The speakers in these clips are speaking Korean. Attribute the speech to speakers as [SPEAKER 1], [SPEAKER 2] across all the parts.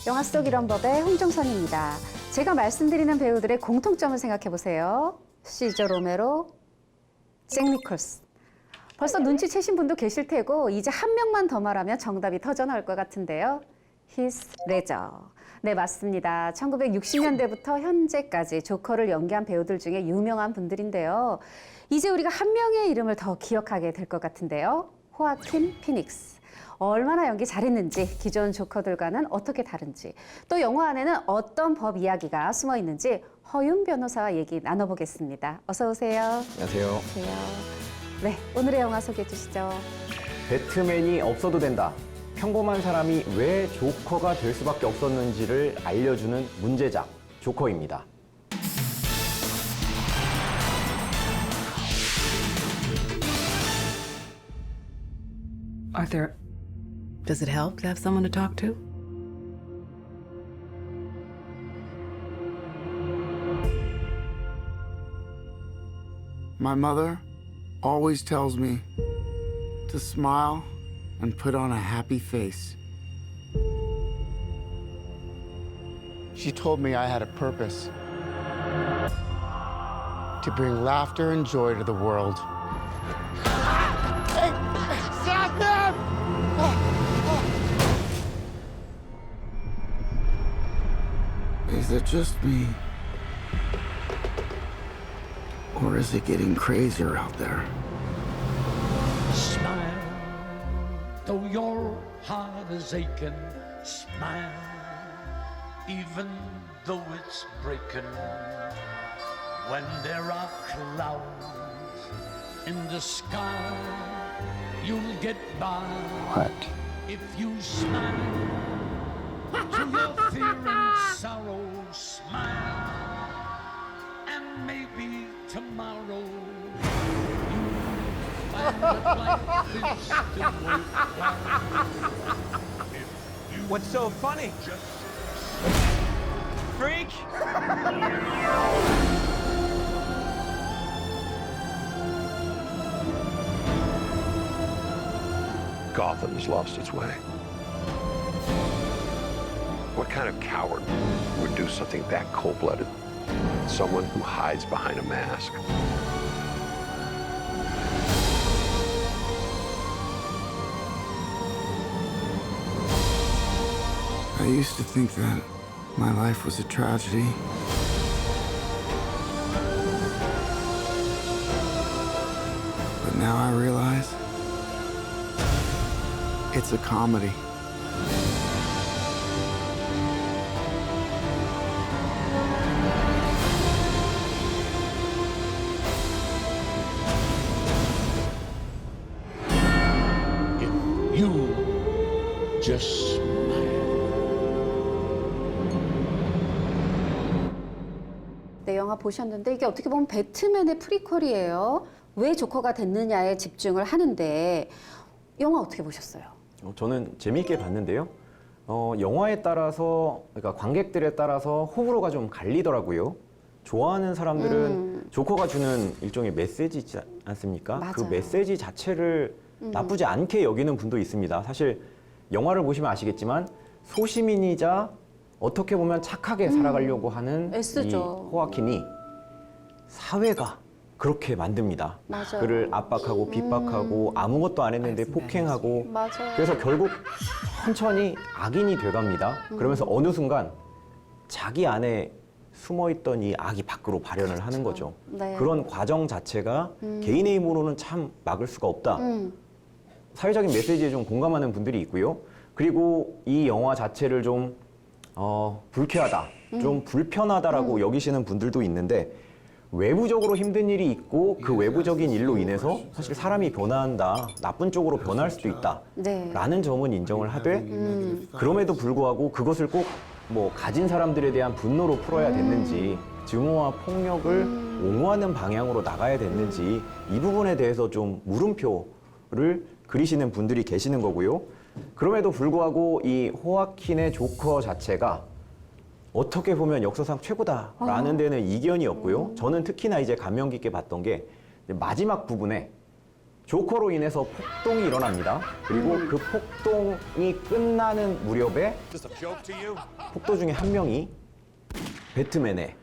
[SPEAKER 1] 영화 속 이런 법의 홍정선입니다. 제가 말씀드리는 배우들의 공통점을 생각해 보세요. 시저 로메로, 잭 니콜스. 벌써 눈치채신 분도 계실 테고 이제 한 명만 더 말하면 정답이 터져 나올 것 같은데요. 히스 레저. 네, 맞습니다. 1960년대부터 현재까지 조커를 연기한 배우들 중에 유명한 분들인데요. 이제 우리가 한 명의 이름을 더 기억하게 될 것 같은데요. 호아킨 피닉스. 얼마나 연기 잘했는지, 기존 조커들과는 어떻게 다른지, 또 영화 안에는 어떤 법 이야기가 숨어 있는지 허윤 변호사와 얘기 나눠보겠습니다. 어서 오세요.
[SPEAKER 2] 안녕하세요.
[SPEAKER 1] 안녕하세요. 네, 오늘의 영화 소개해 주시죠.
[SPEAKER 2] 배트맨이 없어도 된다. 평범한 사람이 왜 조커가 될 수밖에 없었는지를 알려주는 문제작, 조커입니다.
[SPEAKER 3] Arthur, does it help to have someone to talk to?
[SPEAKER 4] My mother always tells me to smile and put on a happy face. She told me I had a purpose to bring laughter and joy to the world. Hey, stop them! Is it just me? Or is it getting crazier out there?
[SPEAKER 5] Smile, though your heart is aching. Smile, even though it's breaking. When there are clouds in the sky, you'll get by.
[SPEAKER 4] What?
[SPEAKER 5] If you smile to your fear and sorrow, smile, and maybe tomorrow you'll find that life is still worthwhile.
[SPEAKER 6] What's so funny? Freak!
[SPEAKER 7] Gotham has lost its way. What kind of coward would do something that cold-blooded? Someone who hides behind a mask.
[SPEAKER 4] I used to think that my life was a tragedy. But now I realize it's a comedy.
[SPEAKER 5] If you just smile.
[SPEAKER 1] 네, 영화 보셨는데 이게 어떻게 보면 배트맨의 프리퀄이에요. 왜 조커가 됐느냐에 집중을 하는데 영화 어떻게 보셨어요?
[SPEAKER 2] 저는 재미있게 봤는데요. 영화에 따라서, 그러니까 관객들에 따라서 호불호가 좀 갈리더라고요. 좋아하는 사람들은 조커가 주는 일종의 메시지지 않습니까? 그
[SPEAKER 1] 맞아요.
[SPEAKER 2] 메시지 자체를 나쁘지 않게 여기는 분도 있습니다. 사실 영화를 보시면 아시겠지만 소시민이자 어떻게 보면 착하게 살아가려고 하는 이
[SPEAKER 1] 애쓰죠.
[SPEAKER 2] 호아킨이 사회가 그렇게 만듭니다.
[SPEAKER 1] 맞아요.
[SPEAKER 2] 그를 압박하고 핍박하고 아무것도 안 했는데 폭행하고
[SPEAKER 1] 맞아요.
[SPEAKER 2] 그래서 결국 천천히 악인이 돼갑니다. 그러면서 어느 순간 자기 안에 숨어있던 이 악이 밖으로 발현을 하는 거죠.
[SPEAKER 1] 네.
[SPEAKER 2] 그런 과정 자체가 개인의 힘으로는 참 막을 수가 없다. 사회적인 메시지에 좀 공감하는 분들이 있고요. 그리고 이 영화 자체를 좀 불쾌하다, 좀 불편하다라고 여기시는 분들도 있는데 외부적으로 힘든 일이 있고 그 외부적인 일로 인해서 사실 사람이 변화한다, 나쁜 쪽으로 변할 수도 있다
[SPEAKER 1] 네.
[SPEAKER 2] 라는 점은 인정을 하되 그럼에도 불구하고 그것을 꼭 뭐 가진 사람들에 대한 분노로 풀어야 됐는지 증오와 폭력을 옹호하는 방향으로 나가야 됐는지 이 부분에 대해서 좀 물음표를 그리시는 분들이 계시는 거고요. 그럼에도 불구하고 이 호아킨의 조커 자체가 어떻게 보면 역사상 최고다라는 데는 이견이 없고요. 저는 특히나 이제 감명 깊게 봤던 게 마지막 부분에 조커로 인해서 폭동이 일어납니다. 그리고 그 폭동이 끝나는 무렵에
[SPEAKER 6] Just a joke to you?
[SPEAKER 2] 폭도 중에 한 명이 배트맨의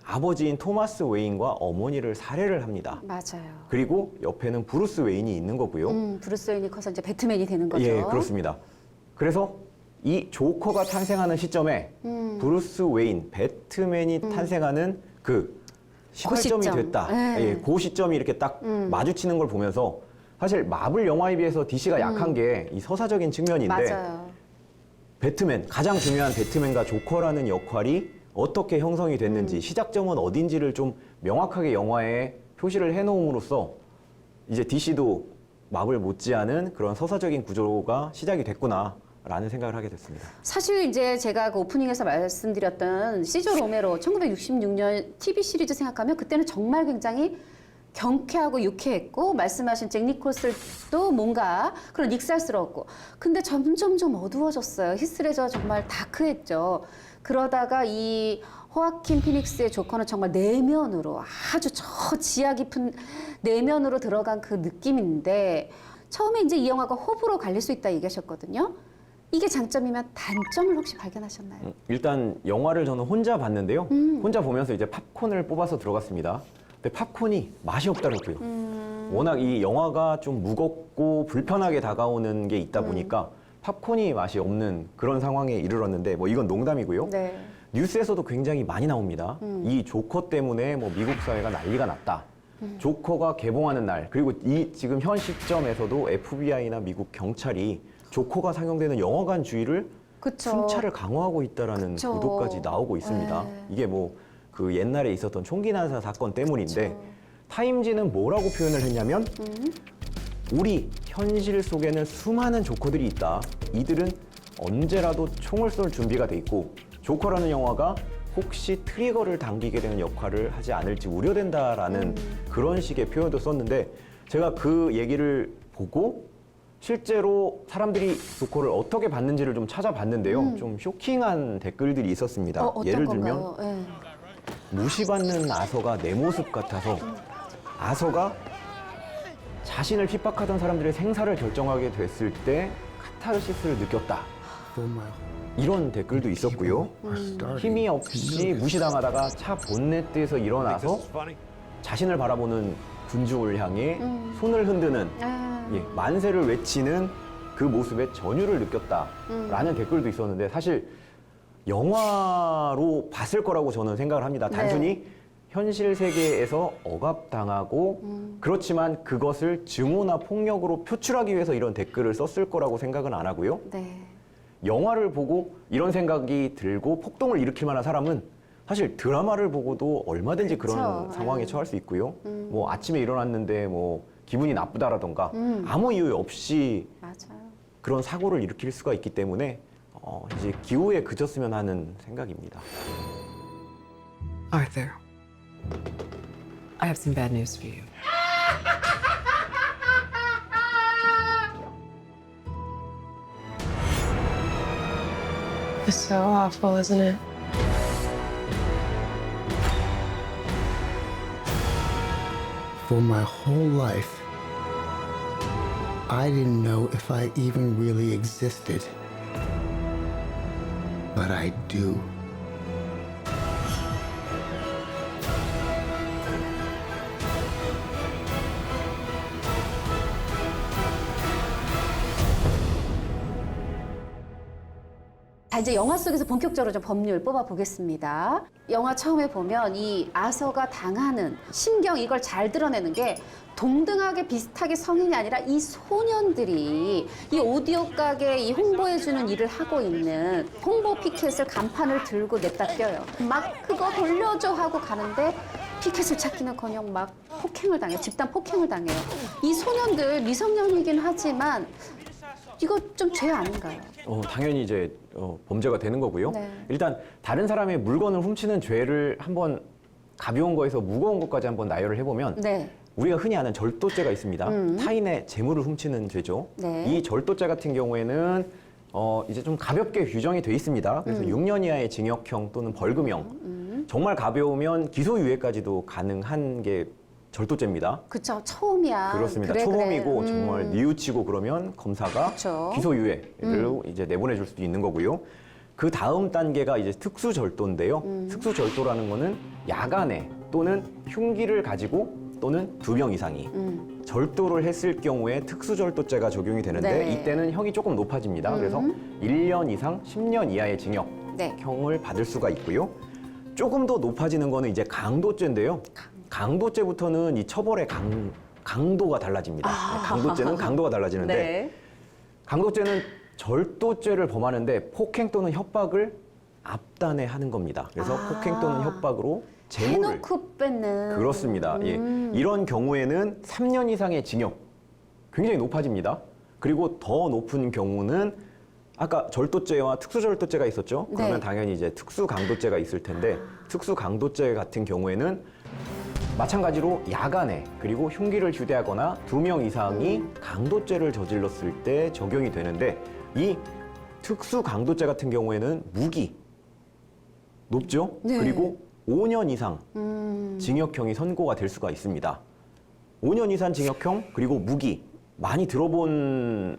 [SPEAKER 2] 아버지인 토마스 웨인과 어머니를 살해를 합니다.
[SPEAKER 1] 맞아요.
[SPEAKER 2] 그리고 옆에는 브루스 웨인이 있는 거고요.
[SPEAKER 1] 브루스 웨인이 커서 이제 배트맨이 되는 거죠.
[SPEAKER 2] 예, 그렇습니다. 그래서 이 조커가 탄생하는 시점에 브루스 웨인, 배트맨이 탄생하는 그 시발점이
[SPEAKER 1] 시점.
[SPEAKER 2] 됐다.
[SPEAKER 1] 예.
[SPEAKER 2] 예, 그 시점이 이렇게 딱 마주치는 걸 보면서 사실 마블 영화에 비해서 DC가 약한 게 이 서사적인 측면인데
[SPEAKER 1] 맞아요.
[SPEAKER 2] 배트맨, 가장 중요한 배트맨과 조커라는 역할이 어떻게 형성이 됐는지 시작점은 어딘지를 좀 명확하게 영화에 표시를 해놓음으로써 이제 DC도 마블 못지않은 그런 서사적인 구조가 시작이 됐구나라는 생각을 하게 됐습니다.
[SPEAKER 1] 사실 이제 제가 그 오프닝에서 말씀드렸던 시저 로메로 1966년 TV 시리즈 생각하면 그때는 정말 굉장히 경쾌하고 유쾌했고 말씀하신 잭 니콜슨도 뭔가 그런 익살스러웠고 근데 점점 좀 어두워졌어요. 히스레저 정말 다크했죠. 그러다가 이 호아킨 피닉스의 조커는 정말 내면으로 아주 저 지하 깊은 내면으로 들어간 그 느낌인데 처음에 이제 이 영화가 호불호 갈릴 수 있다 얘기하셨거든요. 이게 장점이면 단점을 혹시 발견하셨나요?
[SPEAKER 2] 일단 영화를 저는 혼자 봤는데요. 혼자 보면서 이제 팝콘을 뽑아서 들어갔습니다. 근데 팝콘이 맛이 없더라고요. 워낙 이 영화가 좀 무겁고 불편하게 다가오는 게 있다 보니까 팝콘이 맛이 없는 그런 상황에 이르렀는데 뭐 이건 농담이고요.
[SPEAKER 1] 네.
[SPEAKER 2] 뉴스에서도 굉장히 많이 나옵니다. 이 조커 때문에 뭐 미국 사회가 난리가 났다. 조커가 개봉하는 날 그리고 이 지금 현 시점에서도 FBI나 미국 경찰이 조커가 상영되는 영화관 주의를
[SPEAKER 1] 그쵸.
[SPEAKER 2] 순찰을 강화하고 있다라는
[SPEAKER 1] 그쵸.
[SPEAKER 2] 보도까지 나오고 있습니다.
[SPEAKER 1] 네.
[SPEAKER 2] 이게 뭐 그 옛날에 있었던 총기 난사 사건 때문인데 타임지는 뭐라고 표현을 했냐면 우리 현실 속에는 수많은 조커들이 있다. 이들은 언제라도 총을 쏠 준비가 돼 있고 조커라는 영화가 혹시 트리거를 당기게 되는 역할을 하지 않을지 우려된다라는 그런 식의 표현도 썼는데 제가 그 얘기를 보고 실제로 사람들이 조커를 어떻게 봤는지를 좀 찾아봤는데요. 좀 쇼킹한 댓글들이 있었습니다.
[SPEAKER 1] 어떤
[SPEAKER 2] 예를
[SPEAKER 1] 건가요?
[SPEAKER 2] 들면
[SPEAKER 1] 예.
[SPEAKER 2] 무시받는 아서가 내 모습 같아서 아서가 자신을 핍박하던 사람들의 생사를 결정하게 됐을 때 카타르시스를 느꼈다.
[SPEAKER 4] For my
[SPEAKER 2] 이런 댓글도 있었고요.
[SPEAKER 4] are starting
[SPEAKER 2] 힘이 없이 무시당하다가 차 본네트에서 일어나서
[SPEAKER 6] This is funny?
[SPEAKER 2] 자신을 바라보는 군중을 향해 손을 흔드는
[SPEAKER 1] 아,
[SPEAKER 2] 예, 만세를 외치는 그 모습에 전율을 느꼈다라는 댓글도 있었는데 사실 영화로 봤을 거라고 저는 생각을 합니다. 단순히 현실 세계에서 억압당하고 그렇지만 그것을 증오나 폭력으로 표출하기 위해서 이런 댓글을 썼을 거라고 생각은 안 하고요.
[SPEAKER 1] 네.
[SPEAKER 2] 영화를 보고 이런 생각이 들고 폭동을 일으킬 만한 사람은 사실 드라마를 보고도 얼마든지 그런
[SPEAKER 1] 그렇죠.
[SPEAKER 2] 상황에 처할 수 있고요. 뭐 아침에 일어났는데 뭐 기분이 나쁘다라던가 아무 이유 없이
[SPEAKER 1] 맞아요.
[SPEAKER 2] 그런 사고를 일으킬 수가 있기 때문에 이제 기호에 그쳤으면 하는 생각입니다.
[SPEAKER 3] Arthur, I have some bad news for you.
[SPEAKER 8] It's so awful, isn't it?
[SPEAKER 4] For my whole life, I didn't know if I even really existed. But I do.
[SPEAKER 1] 자, 이제 영화 속에서 본격적으로 좀 법률 뽑아 보겠습니다. 영화 처음에 보면 이 아서가 당하는 심경 이걸 잘 드러내는 게 동등하게 비슷하게 성인이 아니라 이 소년들이 이 오디오 가게 이 홍보해주는 일을 하고 있는 홍보 피켓을 간판을 들고 냅다 껴요. 막 그거 돌려줘 하고 가는데 피켓을 찾기는커녕 막 폭행을 당해요. 집단 폭행을 당해요. 이 소년들 미성년이긴 하지만 이거 좀 죄 아닌가요?
[SPEAKER 2] 당연히 이제 범죄가 되는 거고요.
[SPEAKER 1] 네.
[SPEAKER 2] 일단 다른 사람의 물건을 훔치는 죄를 한번 가벼운 거에서 무거운 것까지 한번 나열을 해보면
[SPEAKER 1] 네.
[SPEAKER 2] 우리가 흔히 아는 절도죄가 있습니다. 타인의 재물을 훔치는 죄죠.
[SPEAKER 1] 네.
[SPEAKER 2] 이 절도죄 같은 경우에는 이제 좀 가볍게 규정이 돼 있습니다. 그래서 6년 이하의 징역형 또는 벌금형. 정말 가벼우면 기소유예까지도 가능한 게 절도죄입니다.
[SPEAKER 1] 그쵸, 처음이야.
[SPEAKER 2] 그렇습니다.
[SPEAKER 1] 그래,
[SPEAKER 2] 초범이고
[SPEAKER 1] 그래.
[SPEAKER 2] 정말 뉘우치고 그러면 검사가
[SPEAKER 1] 그쵸.
[SPEAKER 2] 기소유예를 이제 내보내줄 수도 있는 거고요. 그 다음 단계가 이제 특수절도인데요. 특수절도라는 거는 야간에 또는 흉기를 가지고 또는 2명 이상이 절도를 했을 경우에 특수절도죄가 적용이 되는데
[SPEAKER 1] 네.
[SPEAKER 2] 이때는 형이 조금 높아집니다. 그래서 1년 이상 10년 이하의
[SPEAKER 1] 네.
[SPEAKER 2] 징역형을 받을 수가 있고요. 조금 더 높아지는 거는 이제 강도죄인데요. 강도죄부터는 이 처벌의 강도가 달라집니다. 네, 강도죄는 강도가 달라지는데
[SPEAKER 1] 네.
[SPEAKER 2] 강도죄는 절도죄를 범하는데 폭행 또는 협박을 앞단에 하는 겁니다. 그래서 폭행 또는 협박으로 재물을
[SPEAKER 1] 해놓고 뺏는.
[SPEAKER 2] 그렇습니다. 예. 이런 경우에는 3년 이상의 징역 굉장히 높아집니다. 그리고 더 높은 경우는 아까 절도죄와 특수절도죄가 있었죠. 그러면
[SPEAKER 1] 네.
[SPEAKER 2] 당연히 이제 특수강도죄가 있을 텐데 특수강도죄 같은 경우에는 마찬가지로 야간에 그리고 흉기를 휴대하거나 2명 이상이 강도죄를 저질렀을 때 적용이 되는데 이 특수강도죄 같은 경우에는 무기 높죠.
[SPEAKER 1] 네.
[SPEAKER 2] 그리고 5년 이상 징역형이 선고가 될 수가 있습니다. 5년 이상 징역형 그리고 무기 많이 들어본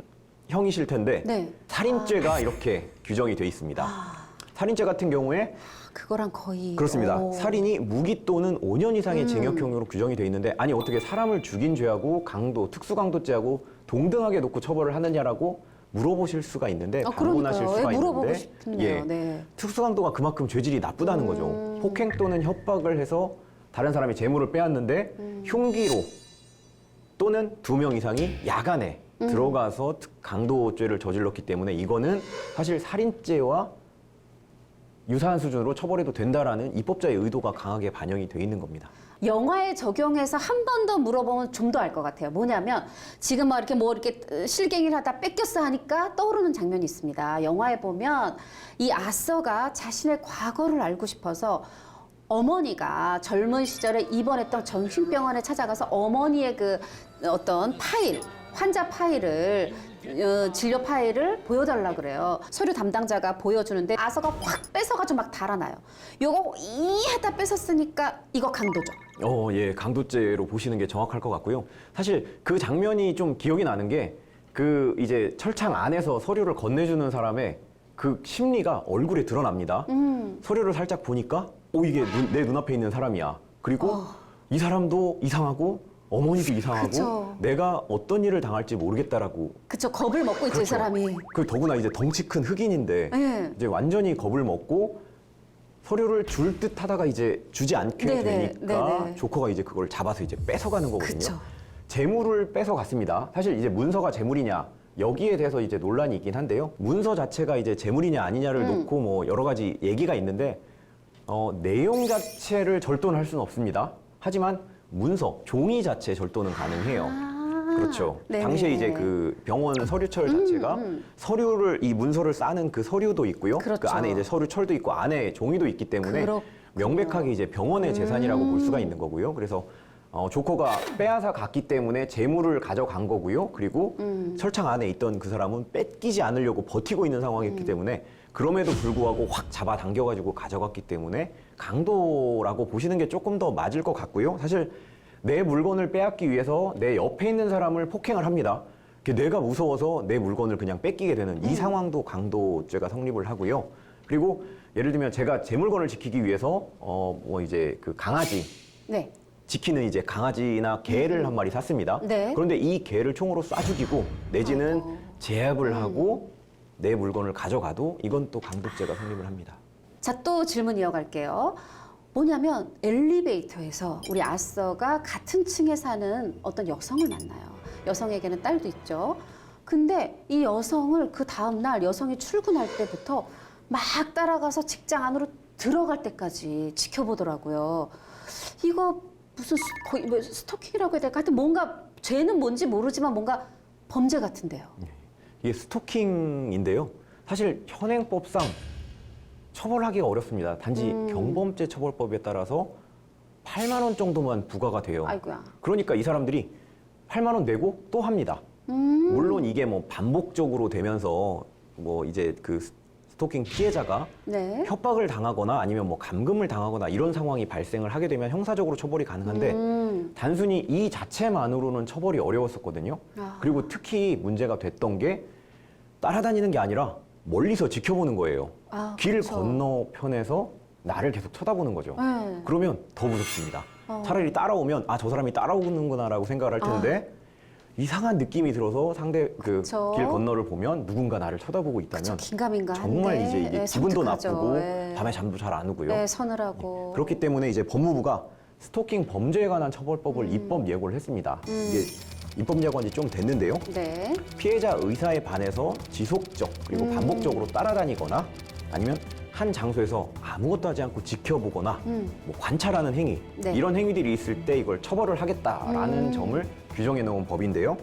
[SPEAKER 2] 형이실 텐데
[SPEAKER 1] 네.
[SPEAKER 2] 살인죄가 이렇게 규정이 돼 있습니다. 살인죄 같은 경우에
[SPEAKER 1] 그거랑 거의.
[SPEAKER 2] 그렇습니다.
[SPEAKER 1] 오.
[SPEAKER 2] 살인이 무기 또는 5년 이상의 징역형으로 규정이 돼 있는데 아니 어떻게 사람을 죽인 죄하고 강도, 특수강도죄하고 동등하게 놓고 처벌을 하느냐라고 물어보실 수가 있는데 반문하실
[SPEAKER 1] 그러니까요.
[SPEAKER 2] 수가
[SPEAKER 1] 물어보고
[SPEAKER 2] 있는데
[SPEAKER 1] 싶네요. 네.
[SPEAKER 2] 특수강도가 그만큼 죄질이 나쁘다는 거죠. 폭행 또는 협박을 해서 다른 사람이 재물을 빼앗는데 흉기로 또는 2명 이상이 야간에 들어가서 강도죄를 저질렀기 때문에 이거는 사실 살인죄와 유사한 수준으로 처벌해도 된다라는 입법자의 의도가 강하게 반영이 돼 있는 겁니다.
[SPEAKER 1] 영화에 적용해서 한 번 더 물어보면 좀 더 알 것 같아요. 뭐냐면 지금 막 이렇게 실갱이를 하다 뺏겼어 하니까 떠오르는 장면이 있습니다. 영화에 보면 이 아서가 자신의 과거를 알고 싶어서 어머니가 젊은 시절에 입원했던 정신병원에 찾아가서 어머니의 그 어떤 파일, 환자 파일을 진료 파일을 보여달라 그래요. 서류 담당자가 보여주는데 아서가 확 뺏어가지고 막 달아나요. 요거 이 하다 뺏었으니까 이거 강도죠.
[SPEAKER 2] 예, 강도죄로 보시는 게 정확할 것 같고요. 사실 그 장면이 좀 기억이 나는 게 그 이제 철창 안에서 서류를 건네주는 사람의 그 심리가 얼굴에 드러납니다. 서류를 살짝 보니까 이게 내 눈앞에 있는 사람이야. 그리고 이 사람도 이상하고 어머니도 이상하고
[SPEAKER 1] 그쵸.
[SPEAKER 2] 내가 어떤 일을 당할지 모르겠다라고.
[SPEAKER 1] 그쵸, 겁을 먹고 있죠, 이 사람이.
[SPEAKER 2] 그 더구나 이제 덩치 큰 흑인인데
[SPEAKER 1] 네.
[SPEAKER 2] 이제 완전히 겁을 먹고 서류를 줄 듯 하다가 이제 주지 않게
[SPEAKER 1] 네네,
[SPEAKER 2] 되니까
[SPEAKER 1] 네네.
[SPEAKER 2] 조커가 이제 그걸 잡아서 이제 뺏어가는 거거든요.
[SPEAKER 1] 그쵸.
[SPEAKER 2] 재물을 뺏어갔습니다. 사실 이제 문서가 재물이냐 여기에 대해서 이제 논란이 있긴 한데요. 문서 자체가 이제 재물이냐 아니냐를 놓고 뭐 여러 가지 얘기가 있는데 내용 자체를 절도는 할 수는 없습니다. 하지만 문서, 종이 자체 절도는 가능해요. 그렇죠.
[SPEAKER 1] 네네.
[SPEAKER 2] 당시에 이제 그 병원 서류철 자체가 서류를 이 문서를 싸는 그 서류도 있고요.
[SPEAKER 1] 그렇죠.
[SPEAKER 2] 그 안에 이제 서류철도 있고 안에 종이도 있기 때문에
[SPEAKER 1] 그렇군요.
[SPEAKER 2] 명백하게 이제 병원의 재산이라고 볼 수가 있는 거고요. 그래서 조커가 빼앗아 갔기 때문에 재물을 가져간 거고요. 그리고 철창 안에 있던 그 사람은 뺏기지 않으려고 버티고 있는 상황이었기 때문에 그럼에도 불구하고 확 잡아당겨가지고 가져갔기 때문에 강도라고 보시는 게 조금 더 맞을 것 같고요. 사실 내 물건을 빼앗기 위해서 내 옆에 있는 사람을 폭행을 합니다. 내가 무서워서 내 물건을 그냥 뺏기게 되는 이 상황도 강도죄가 성립을 하고요. 그리고 예를 들면 제가 제 물건을 지키기 위해서 이제 그 강아지
[SPEAKER 1] 네.
[SPEAKER 2] 지키는 이제 강아지나 개를 한 마리 샀습니다.
[SPEAKER 1] 네.
[SPEAKER 2] 그런데 이 개를 총으로 쏴 죽이고 내지는
[SPEAKER 1] 아이고.
[SPEAKER 2] 제압을 하고 내 물건을 가져가도 이건 또 강도죄가 성립을 합니다.
[SPEAKER 1] 자, 또 질문 이어갈게요. 뭐냐면 엘리베이터에서 우리 아서가 같은 층에 사는 어떤 여성을 만나요. 여성에게는 딸도 있죠. 근데 이 여성을 그 다음날 여성이 출근할 때부터 막 따라가서 직장 안으로 들어갈 때까지 지켜보더라고요. 이거 무슨 거의 뭐 스토킹이라고 해야 될까? 하여튼 뭔가 죄는 뭔지 모르지만 뭔가 범죄 같은데요.
[SPEAKER 2] 이게 스토킹인데요. 사실 현행법상 처벌하기가 어렵습니다. 단지 경범죄 처벌법에 따라서 8만 원 정도만 부과가 돼요.
[SPEAKER 1] 아이고야.
[SPEAKER 2] 그러니까 이 사람들이 8만 원 내고 또 합니다. 물론 이게 뭐 반복적으로 되면서 뭐 이제 그 스토킹 피해자가
[SPEAKER 1] 네.
[SPEAKER 2] 협박을 당하거나 아니면 뭐 감금을 당하거나 이런 상황이 발생을 하게 되면 형사적으로 처벌이 가능한데 단순히 이 자체만으로는 처벌이 어려웠었거든요. 그리고 특히 문제가 됐던 게 따라다니는 게 아니라 멀리서 지켜보는 거예요. 길
[SPEAKER 1] 그렇죠.
[SPEAKER 2] 건너편에서 나를 계속 쳐다보는 거죠.
[SPEAKER 1] 네.
[SPEAKER 2] 그러면 더 무섭습니다. 차라리 따라오면 저 사람이 따라오는구나라고 생각을 할 텐데 이상한 느낌이 들어서 상대 그
[SPEAKER 1] 그쵸.
[SPEAKER 2] 길 건너를 보면 누군가 나를 쳐다보고 있다면
[SPEAKER 1] 긴가민가
[SPEAKER 2] 정말
[SPEAKER 1] 한데,
[SPEAKER 2] 이제 이게
[SPEAKER 1] 예,
[SPEAKER 2] 기분도
[SPEAKER 1] 섬뜩하죠.
[SPEAKER 2] 나쁘고
[SPEAKER 1] 예.
[SPEAKER 2] 밤에 잠도 잘 안 오고요.
[SPEAKER 1] 네, 서늘하고.
[SPEAKER 2] 그렇기 때문에 이제 법무부가 스토킹 범죄에 관한 처벌법을 입법 예고를 했습니다. 이게 입법 예고한 지 좀 됐는데요.
[SPEAKER 1] 네.
[SPEAKER 2] 피해자 의사에 반해서 지속적 그리고 반복적으로 따라다니거나 아니면 한 장소에서 아무것도 하지 않고 지켜보거나 뭐 관찰하는 행위
[SPEAKER 1] 네.
[SPEAKER 2] 이런 행위들이 있을 때 이걸 처벌을 하겠다라는 점을 규정해 놓은 법인데요.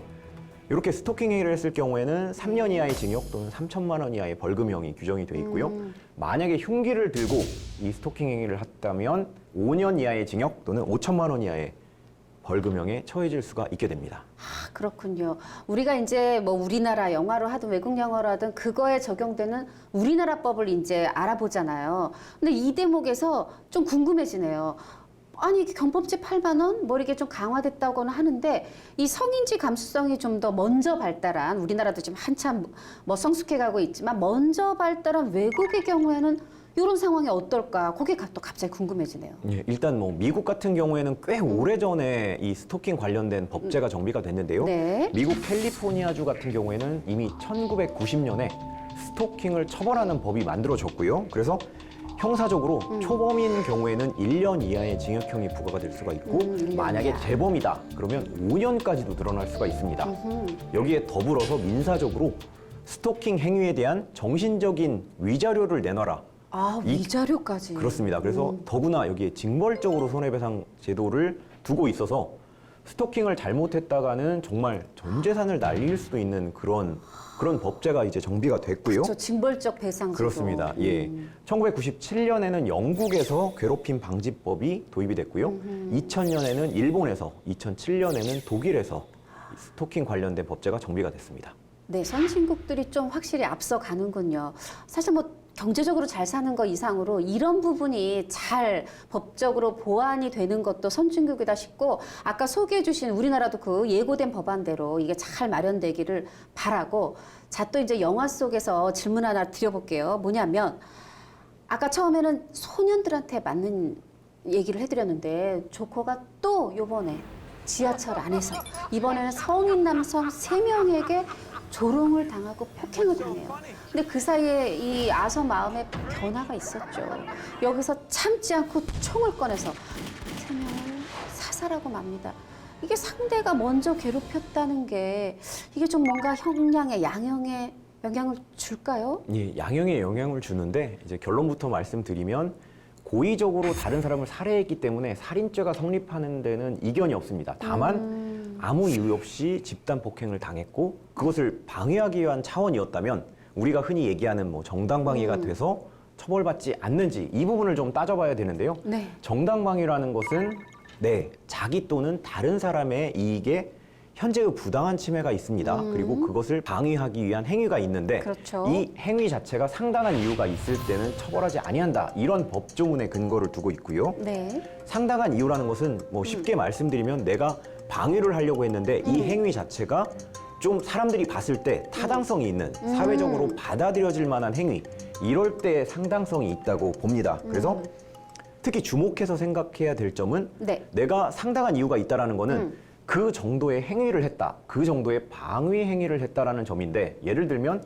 [SPEAKER 2] 이렇게 스토킹 행위를 했을 경우에는 3년 이하의 징역 또는 3천만 원 이하의 벌금형이 규정이 되어 있고요. 만약에 흉기를 들고 이 스토킹 행위를 했다면 5년 이하의 징역 또는 5천만 원 이하의 벌금형에 처해질 수가 있게 됩니다.
[SPEAKER 1] 그렇군요. 우리가 이제 뭐 우리나라 영화로 하든 외국 영화로 하든 그거에 적용되는 우리나라 법을 이제 알아보잖아요. 근데 이 대목에서 좀 궁금해지네요. 아니 이게 경범죄 8만 원 뭐 이게 좀 강화됐다고는 하는데 이 성인지 감수성이 좀 더 먼저 발달한 우리나라도 지금 한참 뭐 성숙해가고 있지만 먼저 발달한 외국의 경우에는 이런 상황이 어떨까? 그게 또 갑자기 궁금해지네요.
[SPEAKER 2] 예, 일단 뭐 미국 같은 경우에는 꽤 오래전에 이 스토킹 관련된 법제가 정비가 됐는데요.
[SPEAKER 1] 네.
[SPEAKER 2] 미국 캘리포니아주 같은 경우에는 이미 1990년에 스토킹을 처벌하는 법이 만들어졌고요. 그래서 형사적으로 초범인 경우에는 1년 이하의 징역형이 부과가 될 수가 있고
[SPEAKER 1] 1년
[SPEAKER 2] 만약에
[SPEAKER 1] 이하.
[SPEAKER 2] 재범이다 그러면 5년까지도 늘어날 수가 있습니다. 여기에 더불어서 민사적으로 스토킹 행위에 대한 정신적인 위자료를 내놔라.
[SPEAKER 1] 위자료까지.
[SPEAKER 2] 그렇습니다. 그래서 더구나 여기에 징벌적으로 손해배상 제도를 두고 있어서 스토킹을 잘못했다가는 정말 전 재산을 날릴 수도 있는 그런 법제가 이제 정비가 됐고요.
[SPEAKER 1] 저 징벌적 배상.
[SPEAKER 2] 그렇습니다. 예. 1997년에는 영국에서 괴롭힘 방지법이 도입이 됐고요. 2000년에는 일본에서, 2007년에는 독일에서 스토킹 관련된 법제가 정비가 됐습니다.
[SPEAKER 1] 네, 선진국들이 좀 확실히 앞서가는군요. 사실 뭐 경제적으로 잘 사는 거 이상으로 이런 부분이 잘 법적으로 보완이 되는 것도 선진국이다 싶고 아까 소개해 주신 우리나라도 그 예고된 법안대로 이게 잘 마련되기를 바라고 자, 또 이제 영화 속에서 질문 하나 드려볼게요. 뭐냐면 아까 처음에는 소년들한테 맞는 얘기를 해드렸는데 조커가 또 요번에 지하철 안에서 이번에는 성인 남성 3명에게 조롱을 당하고 폭행을 당해요. 근데 그 사이에 이 아서 마음에 변화가 있었죠. 여기서 참지 않고 총을 꺼내서 3명을 사살하고 맙니다. 이게 상대가 먼저 괴롭혔다는 게 이게 좀 뭔가 형량의 양형에 영향을 줄까요?
[SPEAKER 2] 예, 양형에 영향을 주는데 이제 결론부터 말씀드리면 고의적으로 다른 사람을 살해했기 때문에 살인죄가 성립하는 데는 이견이 없습니다. 다만 아무 이유 없이 집단 폭행을 당했고 그것을 방해하기 위한 차원이었다면 우리가 흔히 얘기하는 뭐 정당방위가 돼서 처벌받지 않는지 이 부분을 좀 따져봐야 되는데요.
[SPEAKER 1] 네.
[SPEAKER 2] 정당방위라는 것은 자기 또는 다른 사람의 이익에 현재의 부당한 침해가 있습니다. 그리고 그것을 방위하기 위한 행위가 있는데
[SPEAKER 1] 그렇죠.
[SPEAKER 2] 이 행위 자체가 상당한 이유가 있을 때는 처벌하지 아니한다. 이런 법조문의 근거를 두고 있고요.
[SPEAKER 1] 네.
[SPEAKER 2] 상당한 이유라는 것은 뭐 쉽게 말씀드리면 내가 방위를 하려고 했는데 이 행위 자체가 좀 사람들이 봤을 때 타당성이 있는 사회적으로 받아들여질 만한 행위 이럴 때 상당성이 있다고 봅니다. 그래서 특히 주목해서 생각해야 될 점은
[SPEAKER 1] 네.
[SPEAKER 2] 내가 상당한 이유가 있다라는 거는 그 정도의 행위를 했다, 그 정도의 방위 행위를 했다라는 점인데 예를 들면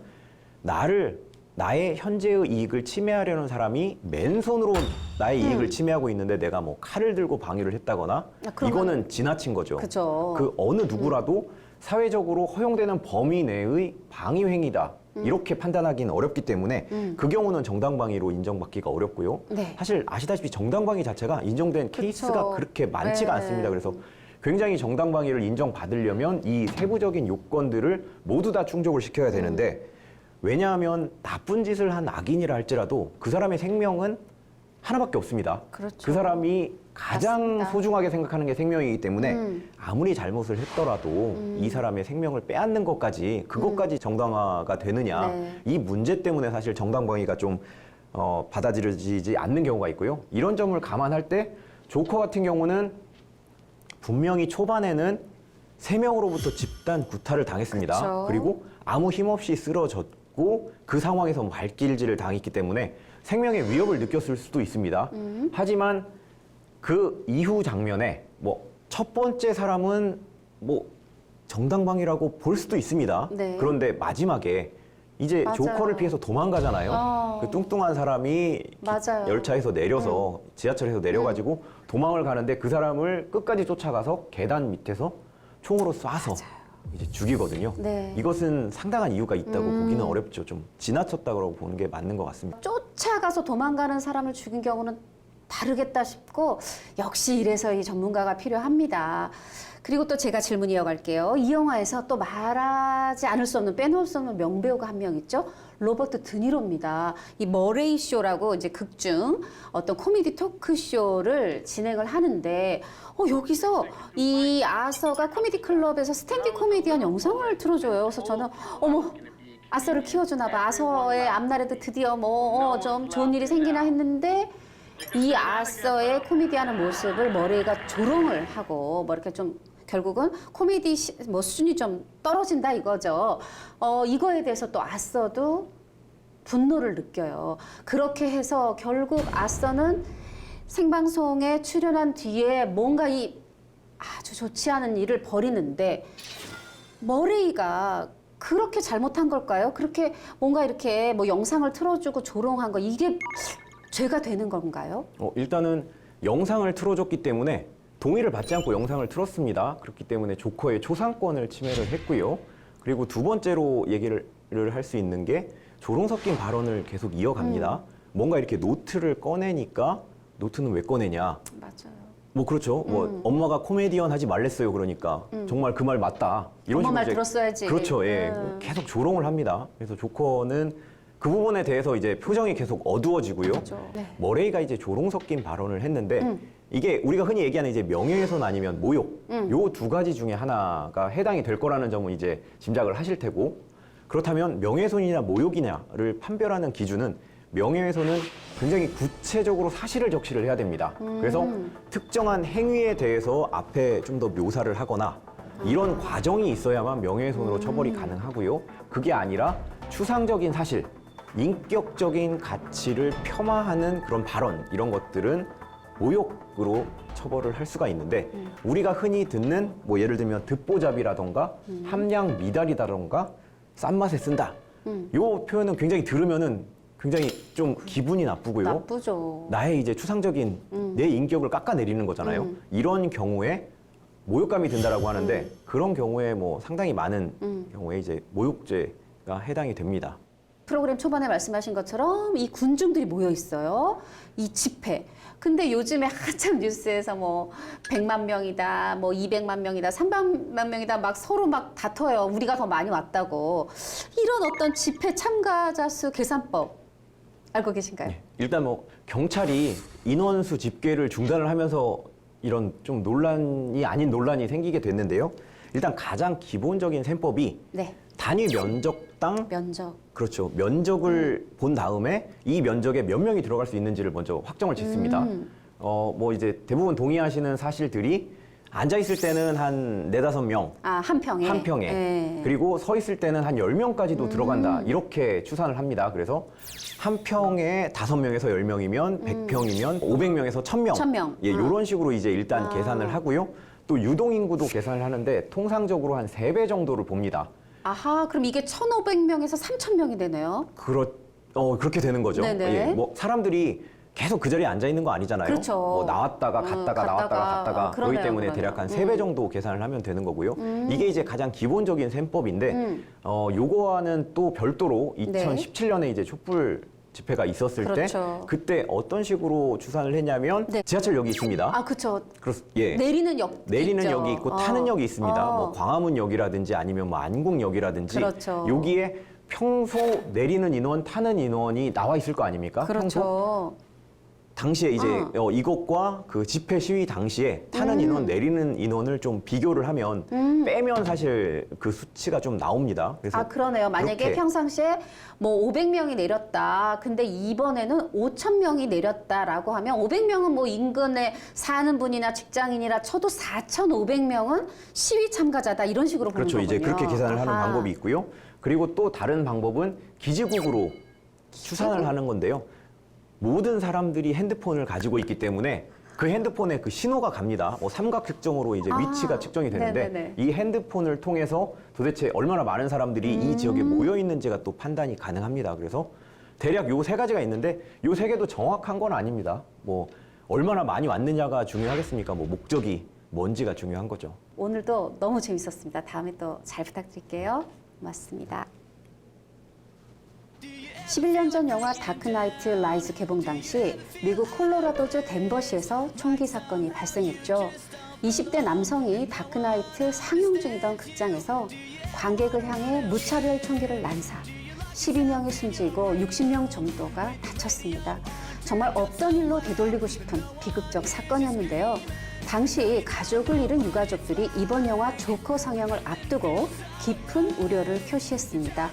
[SPEAKER 2] 나의 현재의 이익을 침해하려는 사람이 맨손으로 나의 이익을 침해하고 있는데 내가 뭐 칼을 들고 방위를 했다거나
[SPEAKER 1] 그런
[SPEAKER 2] 이거는 지나친 거죠.
[SPEAKER 1] 그죠.
[SPEAKER 2] 그 어느 누구라도 사회적으로 허용되는 범위 내의 방위 행위다. 이렇게 판단하기는 어렵기 때문에 그 경우는 정당방위로 인정받기가 어렵고요.
[SPEAKER 1] 네.
[SPEAKER 2] 사실 아시다시피 정당방위 자체가 인정된 케이스가 그렇게 많지가
[SPEAKER 1] 네.
[SPEAKER 2] 않습니다. 그래서 굉장히 정당방위를 인정받으려면 이 세부적인 요건들을 모두 다 충족을 시켜야 되는데 왜냐하면 나쁜 짓을 한 악인이라 할지라도 그 사람의 생명은 하나밖에 없습니다.
[SPEAKER 1] 그렇죠.
[SPEAKER 2] 그 사람이 가장
[SPEAKER 1] 맞습니다.
[SPEAKER 2] 소중하게 생각하는 게 생명이기 때문에 아무리 잘못을 했더라도 이 사람의 생명을 빼앗는 것까지 그것까지 정당화가 되느냐
[SPEAKER 1] 네.
[SPEAKER 2] 이 문제 때문에 사실 정당방위가 좀 받아들여지지 않는 경우가 있고요. 이런 점을 감안할 때 조커 같은 경우는 분명히 초반에는 3명으로부터 집단 구타를 당했습니다.
[SPEAKER 1] 그쵸.
[SPEAKER 2] 그리고 아무 힘없이 쓰러졌고 그 상황에서 발길질을 당했기 때문에 생명의 위협을 느꼈을 수도 있습니다. 하지만 그 이후 장면에 뭐 첫 번째 사람은 뭐 정당방위라고 볼 수도 있습니다.
[SPEAKER 1] 네.
[SPEAKER 2] 그런데 마지막에 이제
[SPEAKER 1] 맞아요.
[SPEAKER 2] 조커를 피해서 도망가잖아요. 그 뚱뚱한 사람이
[SPEAKER 1] 맞아요.
[SPEAKER 2] 열차에서 내려서 지하철에서 내려가지고 도망을 가는데 그 사람을 끝까지 쫓아가서 계단 밑에서 총으로 쏴서 이제 죽이거든요.
[SPEAKER 1] 네.
[SPEAKER 2] 이것은 상당한 이유가 있다고 보기는 어렵죠. 좀 지나쳤다고 보는 게 맞는 것 같습니다.
[SPEAKER 1] 쫓아가서 도망가는 사람을 죽인 경우는 다르겠다 싶고 역시 이래서 이 전문가가 필요합니다. 그리고 또 제가 질문 이어갈게요. 이 영화에서 또 말하지 않을 수 없는 빼놓을 수 없는 명배우가 한 명 있죠. 로버트 드니로입니다. 이 머레이 쇼라고 이제 극중 어떤 코미디 토크쇼를 진행을 하는데 여기서 이 아서가 코미디 클럽에서 스탠딩 코미디한 영상을 틀어줘요. 그래서 저는 어머 아서를 키워주나 봐. 아서의 앞날에도 드디어 좀 좋은 일이 생기나 했는데 이 아서의 코미디하는 모습을 머레이가 조롱을 하고 뭐 이렇게 좀 결국은 코미디 수준이 좀 떨어진다 이거죠. 이거에 대해서 또 아서도 분노를 느껴요. 그렇게 해서 결국 아서는 생방송에 출연한 뒤에 뭔가 이 아주 좋지 않은 일을 벌이는데 머레이가 그렇게 잘못한 걸까요? 그렇게 뭔가 이렇게 뭐 영상을 틀어주고 조롱한 거 이게 죄가 되는 건가요?
[SPEAKER 2] 일단은 영상을 틀어줬기 때문에 동의를 받지 않고 영상을 틀었습니다. 그렇기 때문에 조커의 초상권을 침해를 했고요. 그리고 두 번째로 얘기를 할 수 있는 게 조롱 섞인 발언을 계속 이어갑니다. 뭔가 이렇게 노트를 꺼내니까 노트는 왜 꺼내냐?
[SPEAKER 1] 맞아요.
[SPEAKER 2] 뭐 그렇죠. 뭐 엄마가 코미디언 하지 말랬어요. 그러니까 정말 그 말 맞다.
[SPEAKER 1] 엄마 말
[SPEAKER 2] 이제
[SPEAKER 1] 들었어야지.
[SPEAKER 2] 그렇죠. 예. 계속 조롱을 합니다. 그래서 조커는 그 부분에 대해서 이제 표정이 계속 어두워지고요.
[SPEAKER 1] 네.
[SPEAKER 2] 머레이가 이제 조롱 섞인 발언을 했는데 이게 우리가 흔히 얘기하는 이제 명예훼손 아니면 모욕 요 두 가지 중에 하나가 해당이 될 거라는 점은 이제 짐작을 하실 테고 그렇다면 명예훼손이냐 모욕이냐를 판별하는 기준은 명예훼손은 굉장히 구체적으로 사실을 적시를 해야 됩니다. 그래서 특정한 행위에 대해서 앞에 좀 더 묘사를 하거나 이런 과정이 있어야만 명예훼손으로 처벌이 가능하고요. 그게 아니라 추상적인 사실, 인격적인 가치를 폄하하는 그런 발언 이런 것들은 모욕으로 처벌을 할 수가 있는데 우리가 흔히 듣는 뭐 예를 들면 듣보잡이라던가 함량 미달이다던가 싼 맛에 쓴다. 요 표현은 굉장히 들으면은 굉장히 좀 기분이 나쁘고요.
[SPEAKER 1] 나쁘죠.
[SPEAKER 2] 나의 이제 추상적인 내 인격을 깎아내리는 거잖아요. 이런 경우에 모욕감이 든다라고 하는데 그런 경우에 뭐 상당히 많은 경우에 이제 모욕죄가 해당이 됩니다.
[SPEAKER 1] 프로그램 초반에 말씀하신 것처럼 이 군중들이 모여 있어요. 이 집회. 근데 요즘에 한참 뉴스에서 뭐 100만 명이다, 뭐 200만 명이다, 300만 명이다 막 서로 막 다퉈요. 우리가 더 많이 왔다고. 이런 어떤 집회 참가자 수 계산법 알고 계신가요?
[SPEAKER 2] 일단 뭐 경찰이 인원수 집계를 중단을 하면서 이런 좀 논란이 아닌 논란이 생기게 됐는데요. 일단 가장 기본적인 셈법이
[SPEAKER 1] 네.
[SPEAKER 2] 단위 면적당
[SPEAKER 1] 면적.
[SPEAKER 2] 그렇죠. 면적을 본 다음에 이 면적에 몇 명이 들어갈 수 있는지를 먼저 확정을 짓습니다. 뭐 이제 대부분 동의하시는 사실들이 앉아 있을 때는 한 4-5명
[SPEAKER 1] 한 평에.
[SPEAKER 2] 한 평에
[SPEAKER 1] 네.
[SPEAKER 2] 그리고 서 있을 때는 한 10명까지도 들어간다 이렇게 추산을 합니다. 그래서 한 평에 5명에서 10명이면 100평이면 500명에서 1000명
[SPEAKER 1] 1000명.
[SPEAKER 2] 예, 이런 식으로 이제 일단 계산을 하고요. 또 유동인구도 계산을 하는데 통상적으로 한 3배 정도를 봅니다.
[SPEAKER 1] 아하, 그럼 이게 1,500명에서 3,000명이 되네요.
[SPEAKER 2] 그렇게 되는 거죠.
[SPEAKER 1] 네네.
[SPEAKER 2] 예, 뭐 사람들이 계속 그 자리에 앉아 있는 거 아니잖아요.
[SPEAKER 1] 그렇죠.
[SPEAKER 2] 뭐 나왔다가 갔다가 나왔다가 갔다가
[SPEAKER 1] 그러네요,
[SPEAKER 2] 그렇기 때문에
[SPEAKER 1] 그러네요.
[SPEAKER 2] 대략 한 3배 정도 계산을 하면 되는 거고요. 이게 이제 가장 기본적인 셈법인데 요거와는 또 별도로 2017년에 이제 촛불 집회가 있었을
[SPEAKER 1] 그렇죠.
[SPEAKER 2] 때 그때 어떤 식으로 추산을 했냐면
[SPEAKER 1] 네.
[SPEAKER 2] 지하철역이 있습니다.
[SPEAKER 1] 그렇죠.
[SPEAKER 2] 예.
[SPEAKER 1] 내리는 역
[SPEAKER 2] 내리는
[SPEAKER 1] 있죠.
[SPEAKER 2] 역이 있고 타는 역이 있습니다. 뭐 광화문역이라든지 아니면 뭐 안국역이라든지
[SPEAKER 1] 그렇죠.
[SPEAKER 2] 여기에 평소 내리는 인원, 타는 인원이 나와 있을 거 아닙니까? 평소?
[SPEAKER 1] 그렇죠.
[SPEAKER 2] 당시에 이제 이것과 그 집회 시위 당시에 타는 인원, 내리는 인원을 좀 비교를 하면 빼면 사실 그 수치가 좀 나옵니다. 그래서
[SPEAKER 1] 아, 그러네요. 만약에
[SPEAKER 2] 그렇게
[SPEAKER 1] 평상시에 뭐 500명이 내렸다. 근데 이번에는 5,000명이 내렸다라고 하면 500명은 뭐 인근에 사는 분이나 직장인이라 쳐도 4,500명은 시위 참가자다. 이런 식으로 보는
[SPEAKER 2] 그렇죠.
[SPEAKER 1] 거군요.
[SPEAKER 2] 이제 그렇게 계산을 하는
[SPEAKER 1] 아하.
[SPEAKER 2] 방법이 있고요. 그리고 또 다른 방법은 기지국으로 추산을 하는 건데요. 모든 사람들이 핸드폰을 가지고 있기 때문에 그 핸드폰에 그 신호가 갑니다. 뭐 삼각 측정으로 이제 위치가 측정이 되는데
[SPEAKER 1] 네네네.
[SPEAKER 2] 이 핸드폰을 통해서 도대체 얼마나 많은 사람들이 이 지역에 모여 있는지가 또 판단이 가능합니다. 그래서 대략 요 세 가지가 있는데 요 세 개도 정확한 건 아닙니다. 뭐 얼마나 많이 왔느냐가 중요하겠습니까? 뭐 목적이 뭔지가 중요한 거죠.
[SPEAKER 1] 오늘도 너무 재밌었습니다. 다음에 또 잘 부탁드릴게요. 고맙습니다. 11년 전 영화 다크나이트 라이즈 개봉 당시 미국 콜로라도주 덴버시에서 총기 사건이 발생했죠. 20대 남성이 다크나이트 상영 중이던 극장에서 관객을 향해 무차별 총기를 난사. 12명이 숨지고 60명 정도가 다쳤습니다. 정말 없던 일로 되돌리고 싶은 비극적 사건이었는데요. 당시 가족을 잃은 유가족들이 이번 영화 조커 상영을 앞두고 깊은 우려를 표시했습니다.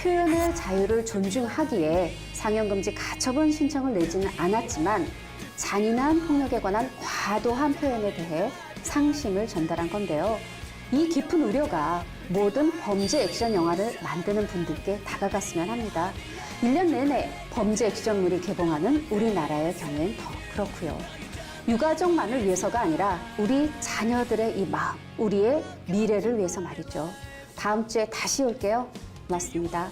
[SPEAKER 1] 표현의 자유를 존중하기에 상영금지 가처분 신청을 내지는 않았지만 잔인한 폭력에 관한 과도한 표현에 대해 상심을 전달한 건데요. 이 깊은 우려가 모든 범죄 액션 영화를 만드는 분들께 다가갔으면 합니다. 1년 내내 범죄 액션물이 개봉하는 우리나라의 경우엔 더 그렇고요. 유가족만을 위해서가 아니라 우리 자녀들의 이 마음, 우리의 미래를 위해서 말이죠. 다음 주에 다시 올게요. 고맙습니다.